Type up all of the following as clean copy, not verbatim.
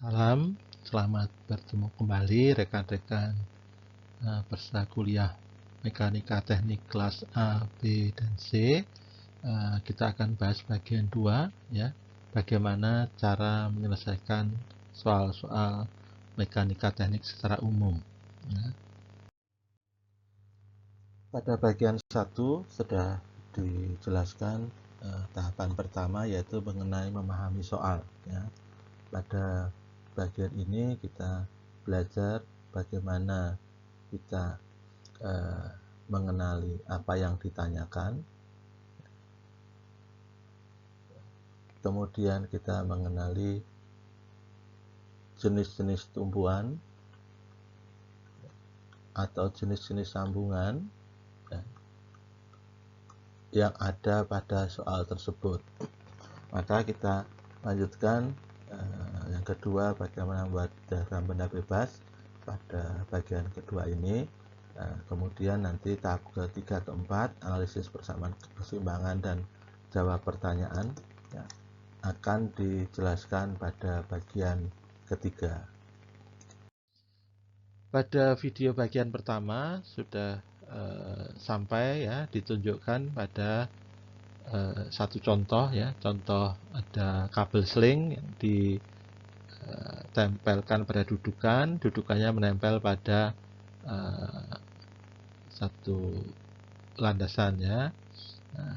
Salam, selamat bertemu kembali rekan-rekan peserta kuliah Mekanika Teknik kelas A, B, dan C. Kita akan bahas bagian 2 ya, bagaimana cara menyelesaikan soal-soal mekanika teknik secara umum ya. Pada bagian 1 sudah dijelaskan tahapan pertama, yaitu mengenai memahami soal ya. Pada bagian ini kita belajar bagaimana kita mengenali apa yang ditanyakan, kemudian kita mengenali jenis-jenis tumpuan atau jenis-jenis sambungan yang ada pada soal tersebut. Maka kita lanjutkan yang kedua, bagaimana membuat diagram benda bebas pada bagian kedua ini. Kemudian nanti tahap ketiga, keempat, analisis persamaan keseimbangan dan jawab pertanyaan ya, akan dijelaskan pada bagian ketiga. Pada video bagian pertama sudah sampai ya, ditunjukkan pada satu contoh ya, contoh ada kabel sling yang ditempelkan pada dudukannya menempel pada satu landasan ya. Nah,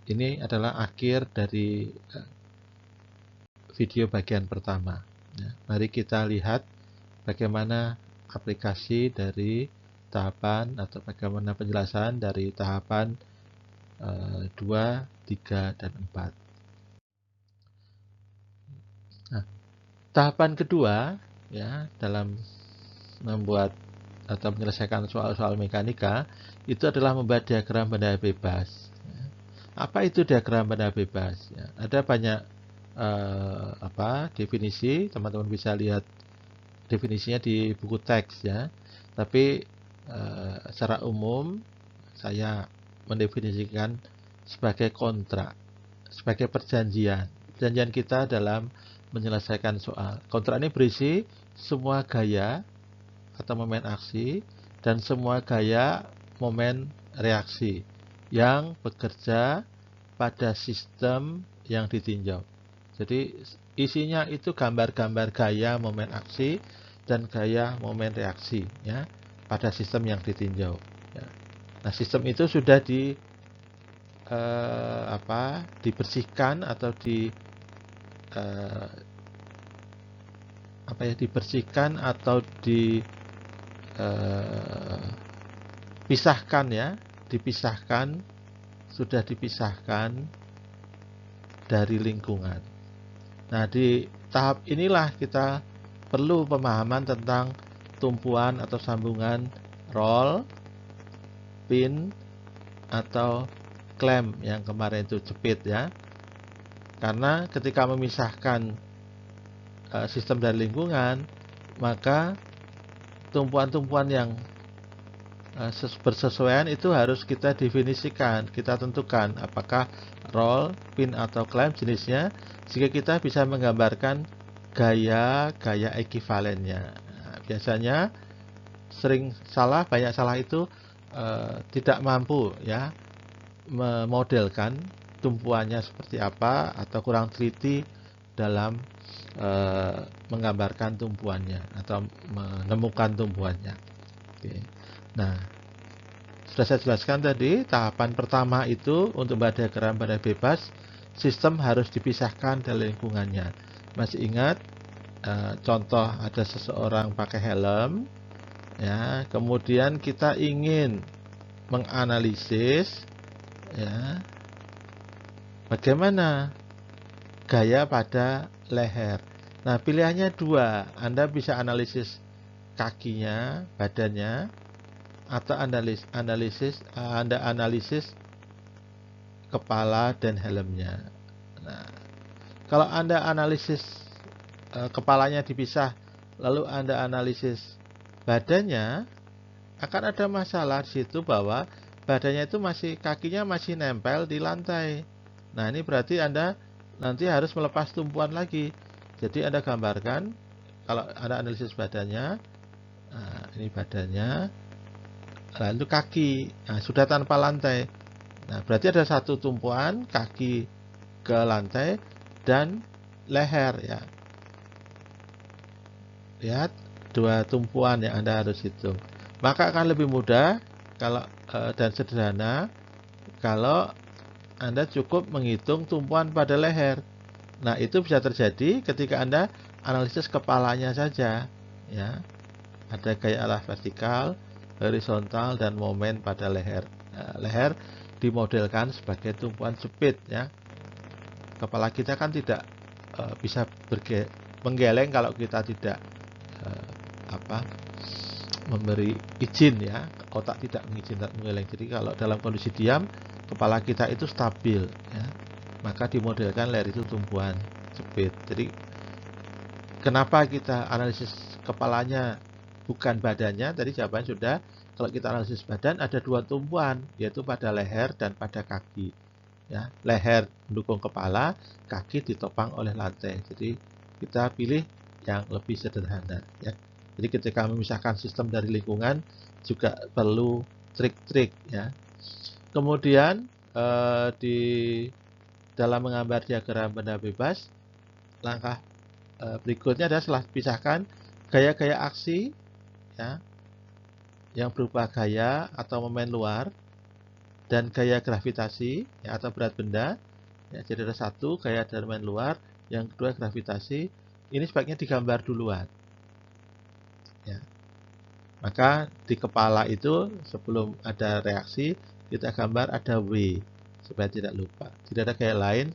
ini adalah akhir dari video bagian pertama ya. Mari kita lihat bagaimana aplikasi dari tahapan atau bagaimana penjelasan dari tahapan 2, 3, dan 4. Nah, tahapan kedua ya, dalam membuat atau menyelesaikan soal-soal mekanika itu adalah membuat diagram benda bebas ya. Apa itu diagram benda bebas ya? Ada banyak definisi, teman-teman bisa lihat definisinya di buku teks ya. Tapi secara umum saya mendefinisikan sebagai kontrak, sebagai perjanjian kita dalam menyelesaikan soal. Kontrak ini berisi semua gaya atau momen aksi dan semua gaya momen reaksi yang bekerja pada sistem yang ditinjau. Jadi isinya itu gambar-gambar gaya momen aksi dan gaya momen reaksi ya, pada sistem yang ditinjau ya. Nah, sistem itu sudah dibersihkan atau dibersihkan atau dipisahkan ya, sudah dipisahkan dari lingkungan. Nah, di tahap inilah kita perlu pemahaman tentang tumpuan atau sambungan roll, pin, atau klem yang kemarin itu jepit ya. Karena ketika memisahkan sistem dan lingkungan, maka tumpuan-tumpuan yang bersesuaian itu harus kita definisikan, kita tentukan apakah roll, pin, atau klem jenisnya, sehingga kita bisa menggambarkan gaya ekivalennya. Nah, biasanya sering salah, banyak salah itu tidak mampu ya memodelkan tumpuannya seperti apa atau kurang teliti dalam menggambarkan tumpuannya atau menemukan tumpuannya. Oke. Nah, sudah saya jelaskan tadi, tahapan pertama itu untuk membuat diagram benda bebas, sistem harus dipisahkan dari lingkungannya. Masih ingat contoh ada seseorang pakai helm ya, kemudian kita ingin menganalisis ya, bagaimana gaya pada leher. Nah, pilihannya dua, Anda bisa analisis kakinya, badannya, atau Anda analisis kepala dan helmnya. Nah, kalau Anda analisis kepalanya dipisah, lalu Anda analisis badannya, akan ada masalah di situ bahwa badannya itu kakinya masih nempel di lantai. Nah, ini berarti Anda nanti harus melepas tumpuan lagi. Jadi Anda gambarkan kalau Anda analisis badannya, ini badannya, lalu kaki, sudah tanpa lantai. Nah, berarti ada satu tumpuan kaki ke lantai dan leher ya. Lihat dua tumpuan yang Anda harus hitung. Maka akan lebih mudah kalau dan sederhana kalau Anda cukup menghitung tumpuan pada leher. Nah, itu bisa terjadi ketika Anda analisis kepalanya saja ya. Ada gaya arah vertikal, horizontal, dan momen pada leher. Nah, leher dimodelkan sebagai tumpuan jepit ya. Kepala kita kan tidak bisa menggeleng kalau kita tidak memberi izin ya. Otak tidak mengizinkan menggeleng. Jadi kalau dalam kondisi diam, kepala kita itu stabil ya. Maka dimodelkan leher itu tumpuan jepit. Jadi kenapa kita analisis kepalanya bukan badannya? Tadi jawaban sudah. Kalau kita analisis badan ada dua tumpuan, yaitu pada leher dan pada kaki. Ya, leher mendukung kepala, kaki ditopang oleh lantai. Jadi kita pilih yang lebih sederhana. Ya. Jadi ketika memisahkan sistem dari lingkungan juga perlu trik-trik. Ya. Kemudian di dalam menggambar diagram benda bebas, langkah berikutnya adalah setelah pisahkan gaya-gaya aksi ya, yang berupa gaya atau momen luar dan gaya gravitasi ya, atau berat benda ya, jadi ada satu gaya dan momen luar, yang kedua gravitasi. Ini sebaiknya digambar duluan ya. Maka di kepala itu sebelum ada reaksi kita gambar ada W supaya tidak lupa. Tidak ada gaya lain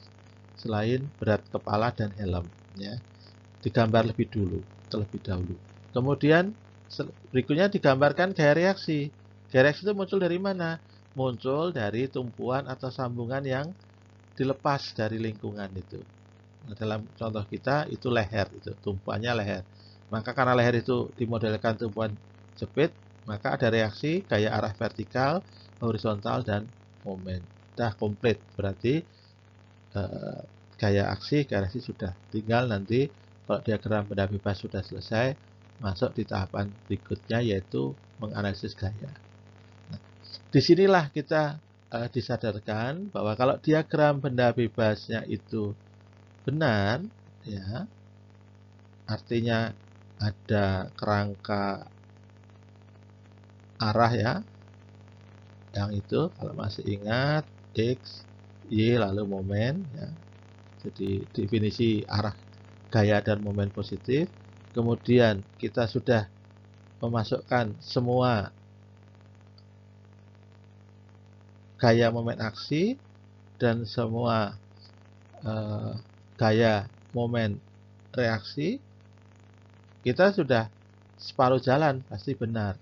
selain berat kepala dan helm ya. Digambar terlebih dahulu. Kemudian berikutnya digambarkan gaya reaksi. Gaya reaksi itu muncul dari mana? Muncul dari tumpuan atau sambungan yang dilepas dari lingkungan itu. Nah, dalam contoh kita itu leher, itu tumpuannya leher. Maka karena leher itu dimodelkan tumpuan jepit, maka ada reaksi gaya arah vertikal, horizontal, dan momen. Sudah komplit, berarti gaya aksi, gaya reaksi sudah. Tinggal nanti kalau diagram benda bebas sudah selesai, masuk di tahapan berikutnya yaitu menganalisis gaya. Nah, disinilah kita disadarkan bahwa kalau diagram benda bebasnya itu benar, ya, artinya ada kerangka arah ya, yang itu kalau masih ingat X, Y lalu momen ya. Jadi definisi arah gaya dan momen positif. Kemudian kita sudah memasukkan semua gaya momen aksi dan semua gaya momen reaksi. Kita sudah separuh jalan, pasti benar.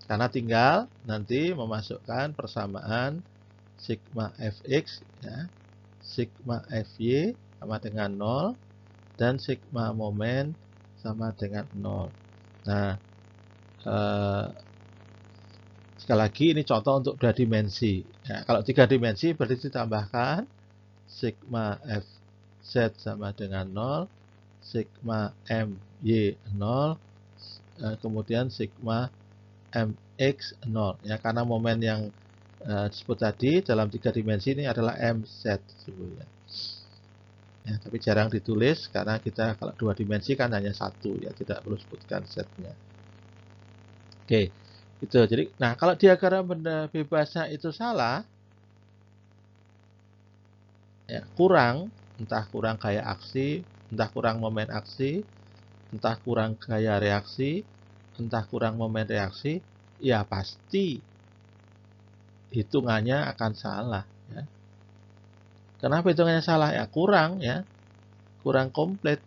Karena tinggal nanti memasukkan persamaan sigma fx ya, sigma fy sama dengan 0 dan sigma momen sama dengan 0. Nah, sekali lagi ini contoh untuk 2 dimensi. Ya, kalau 3 dimensi berarti ditambahkan sigma fz sama dengan 0, sigma my 0, kemudian sigma mx 0. Ya, karena momen yang disebut tadi dalam 3 dimensi ini adalah mz sebetulnya. Ya, tapi jarang ditulis karena kita kalau 2 dimensi kan hanya satu ya, tidak perlu sebutkan z-nya. Oke, itu. Jadi, nah kalau diagram benda bebasnya itu salah, ya, kurang, entah kurang gaya aksi, entah kurang momen aksi, entah kurang gaya reaksi, entah kurang momen reaksi, ya pasti hitungannya akan salah. Ya. Kenapa hitungannya salah? Ya kurang ya. Kurang komplit.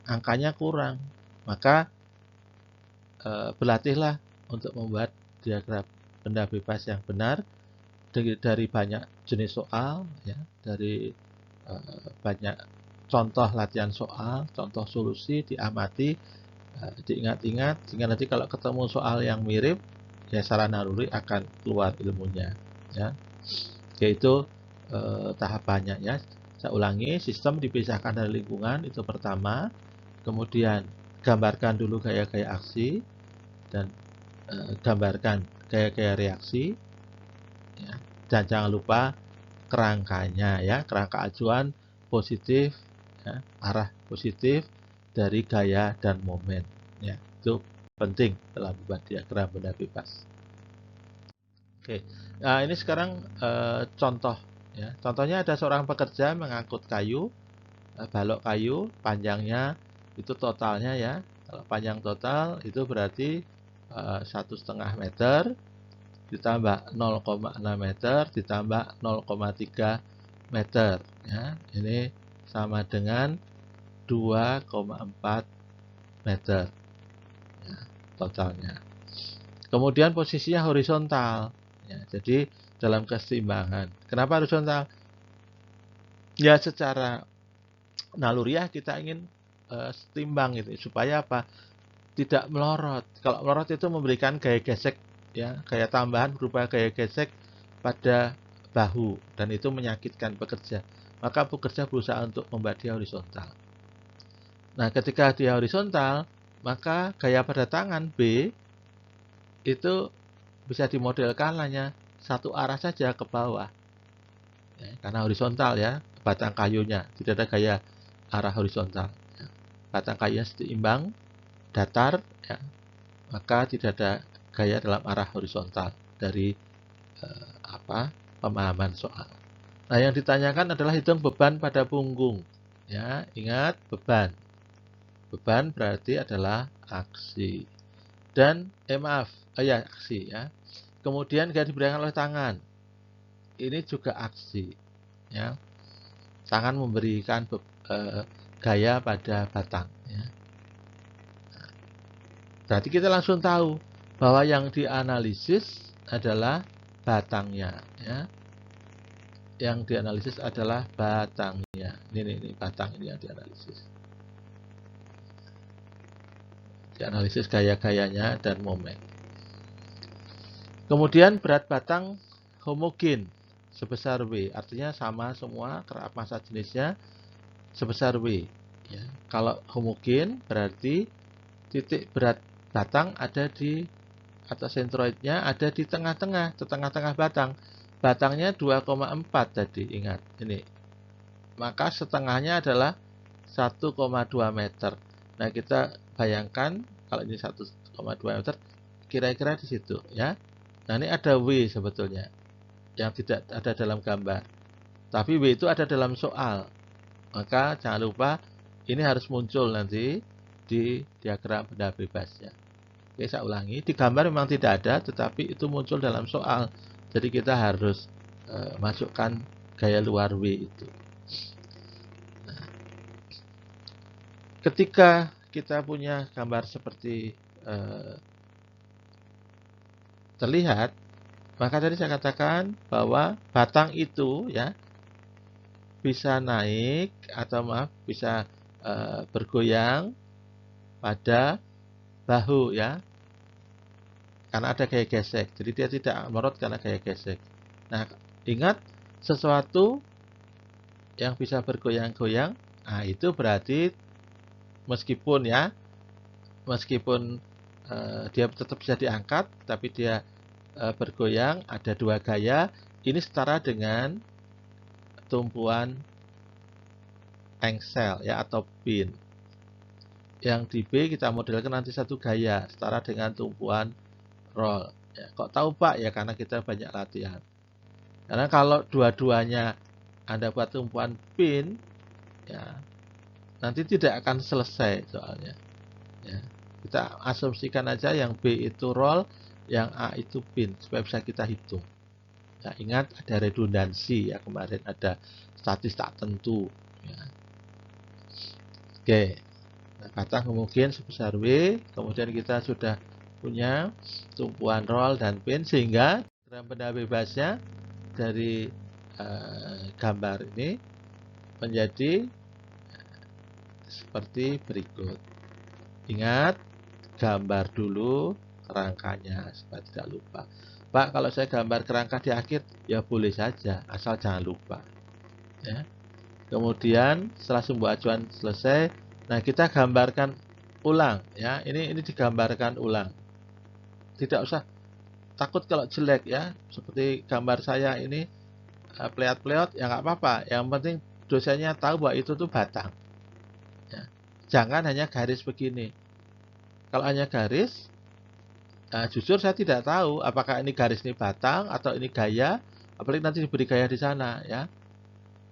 Angkanya kurang. Maka berlatihlah untuk membuat diagram benda bebas yang benar dari banyak jenis soal, ya, dari banyak contoh latihan soal, contoh solusi, diamati, diingat-ingat, sehingga nanti kalau ketemu soal yang mirip, ya secara naluri akan keluar ilmunya. Ya. Yaitu tahapannya ya. Saya ulangi, sistem dipisahkan dari lingkungan itu pertama, kemudian gambarkan dulu gaya-gaya aksi, dan gambarkan gaya-gaya reaksi, ya. Dan jangan lupa kerangkanya, ya, kerangka acuan positif, ya, arah positif dari gaya dan momen, ya. Itu penting dalam membuat diagram benda bebas. Oke, nah ini sekarang contoh, ya. Contohnya ada seorang pekerja mengangkut kayu, balok kayu, panjangnya itu totalnya, ya. Kalau panjang total itu berarti 1,5 meter ditambah 0,6 meter ditambah 0,3 meter, ya. Ini sama dengan 2,4 meter, ya, totalnya. Kemudian posisinya horizontal, ya. Jadi dalam keseimbangan. Kenapa horizontal? Ya, secara naluriah kita ingin setimbang gitu, supaya apa? Tidak melorot. Kalau melorot itu memberikan gaya gesek, ya, gaya tambahan berupa gaya gesek pada bahu, dan itu menyakitkan pekerja. Maka pekerja berusaha untuk membuat dia horizontal. Nah, ketika dia horizontal, maka gaya pada tangan B itu bisa dimodelkan hanya satu arah saja ke bawah, ya, karena horizontal, ya, batang kayunya tidak ada gaya arah horizontal, ya. Batang kayunya seimbang, datar, ya, maka tidak ada gaya dalam arah horizontal dari pemahaman soal. Nah, yang ditanyakan adalah hitung beban pada punggung, ya. Ingat, beban berarti adalah aksi, dan ya, aksi, ya. Kemudian gaya diberikan oleh tangan, ini juga aksi, ya. Tangan memberikan gaya pada batang, ya. Berarti kita langsung tahu bahwa yang dianalisis adalah batangnya, ya. Yang dianalisis adalah batangnya. Ini batang ini yang dianalisis. Dianalisis gaya-gayanya dan momen. Kemudian berat batang homogen sebesar W, artinya sama semua, massa jenisnya sebesar W, ya. Kalau homogen berarti titik berat batang ada di atau sentroidnya ada di tengah-tengah batang. Batangnya 2,4 tadi, ingat ini. Maka setengahnya adalah 1,2 meter. Nah, kita bayangkan kalau ini 1,2 meter, kira-kira di situ, ya. Nah, ini ada W sebetulnya yang tidak ada dalam gambar. Tapi W itu ada dalam soal. Maka jangan lupa ini harus muncul nanti di diagram benda bebasnya. Oke, saya ulangi. Di gambar memang tidak ada, tetapi itu muncul dalam soal. Jadi kita harus masukkan gaya luar W itu. Nah, ketika kita punya gambar seperti terlihat, maka tadi saya katakan bahwa batang itu, ya, bisa naik atau bisa bergoyang pada bahu, ya, karena ada gaya gesek. Jadi dia tidak melorot karena gaya gesek. Nah, ingat, sesuatu yang bisa bergoyang-goyang, nah itu berarti meskipun dia tetap bisa diangkat, tapi dia bergoyang, ada dua gaya, ini setara dengan tumpuan engsel, ya, atau pin. Yang di B kita modelkan nanti satu gaya, setara dengan tumpuan roll. Ya, kok tahu Pak? Ya karena kita banyak latihan. Karena kalau dua-duanya Anda buat tumpuan pin, ya, nanti tidak akan selesai soalnya. Ya, kita asumsikan aja yang B itu roll, yang A itu pin, supaya bisa kita hitung. Ya, ingat ada redundansi, ya, kemarin ada statis tak tentu. Ya. Oke, nah, batang kemungkinan sebesar W, kemudian kita sudah punya tumpuan roll dan pin, sehingga diagram benda bebasnya dari gambar ini menjadi seperti berikut. Ingat, gambar dulu kerangkanya supaya tidak lupa. Pak, kalau saya gambar kerangka di akhir, ya boleh saja, asal jangan lupa, ya. Kemudian setelah sumbu acuan selesai, Nah, kita gambarkan ulang ya. Ini digambarkan ulang. Tidak usah takut kalau jelek ya. Seperti gambar saya ini pleot-pleot ya nggak apa-apa. Yang penting dosennya tahu bahwa itu tuh batang. Ya. Jangan hanya garis begini. Kalau hanya garis, jujur saya tidak tahu apakah ini garis ini batang atau ini gaya. Apalagi nanti diberi gaya di sana ya.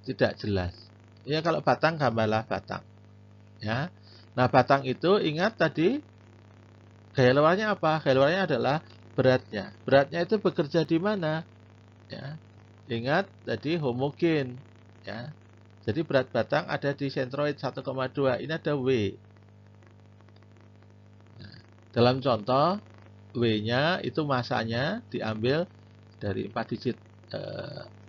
Tidak jelas. Ya kalau batang gambarlah batang. Ya. Nah, batang itu ingat tadi gaya luarnya apa? Gaya luarnya adalah beratnya. Beratnya itu bekerja di mana? Ya. Ingat tadi homogen. Ya. Jadi berat batang ada di sentroid 1,2. Ini ada W. Nah, dalam contoh, W-nya itu masanya diambil dari 4 digit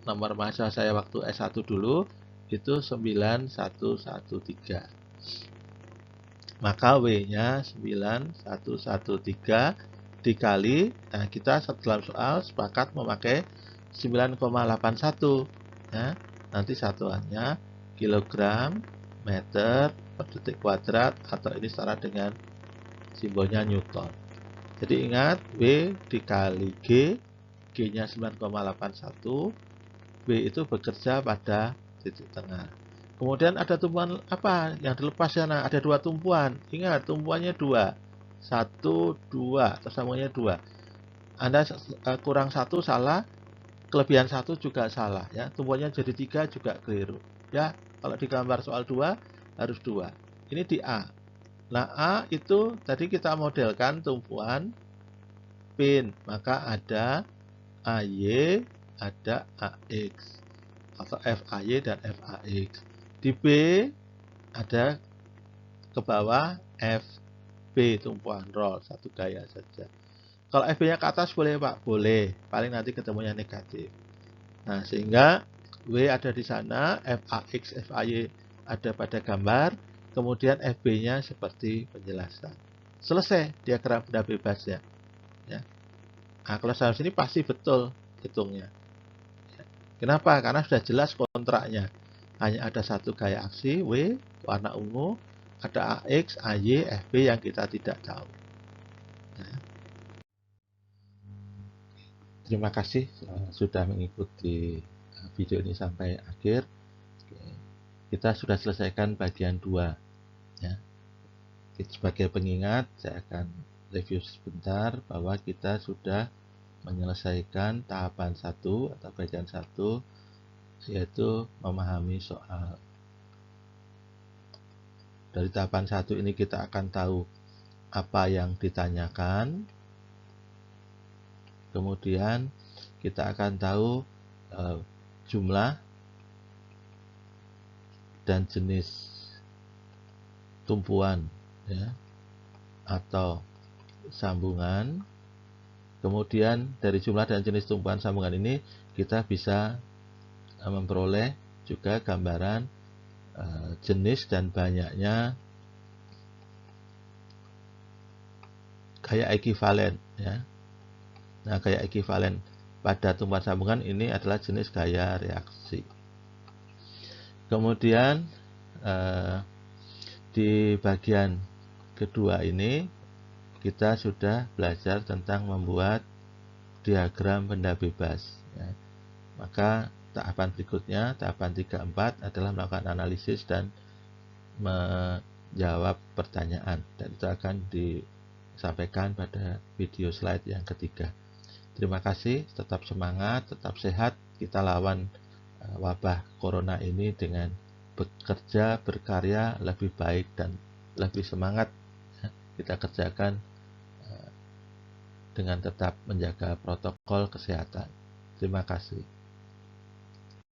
nomor massa saya waktu S1 dulu, itu 9113. Maka W-nya 9113 dikali, nah kita dalam soal sepakat memakai 9,81 ya. Nanti satuannya kilogram meter per detik kuadrat, atau ini setara dengan simbolnya Newton. Jadi ingat W dikali G, G-nya 9,81, W itu bekerja pada titik tengah. Kemudian ada tumpuan apa yang dilepas sana? Ada 2 tumpuan. Ingat, tumpuannya 2. 1, 2. Tersambungnya 2. Anda kurang 1 salah, kelebihan 1 juga salah. Ya. Tumpuannya jadi 3 juga keliru. Ya, kalau digambar soal 2, harus 2. Ini di A. Nah, A itu tadi kita modelkan tumpuan pin. Maka ada AY, ada AX. Atau FAY dan FAX. Di B ada ke bawah FB tumpuan roll, satu gaya saja. Kalau FB-nya ke atas boleh Pak? Boleh. Paling nanti ketemunya negatif. Nah, sehingga W ada di sana, FAX, FAY ada pada gambar, kemudian FB-nya seperti penjelasan. Selesai diagram benda bebasnya. Ya. Nah, kalau sampai sini pasti betul hitungnya. Kenapa? Karena sudah jelas kontraknya. Hanya ada satu gaya aksi, W, warna ungu, ada AX, AY, FB yang kita tidak tahu. Nah, terima kasih sudah mengikuti video ini sampai akhir. Kita sudah selesaikan bagian 2. Ya. Sebagai pengingat, saya akan review sebentar bahwa kita sudah menyelesaikan tahapan 1 atau bagian 1, yaitu memahami soal. Dari tahapan 1 ini kita akan tahu apa yang ditanyakan, kemudian kita akan tahu jumlah dan jenis tumpuan ya, atau sambungan. Kemudian dari jumlah dan jenis tumpuan sambungan ini kita bisa memperoleh juga gambaran jenis dan banyaknya gaya ekivalen ya. Nah, gaya ekivalen pada tumpuan sambungan ini adalah jenis gaya reaksi. Kemudian di bagian kedua ini kita sudah belajar tentang membuat diagram benda bebas ya. Maka tahapan berikutnya, tahapan 3-4 adalah melakukan analisis dan menjawab pertanyaan, dan itu akan disampaikan pada video slide yang ketiga. Terima kasih, tetap semangat, tetap sehat. Kita lawan wabah corona ini dengan bekerja, berkarya lebih baik dan lebih semangat ya. Kita kerjakan dengan tetap menjaga protokol kesehatan. Terima kasih.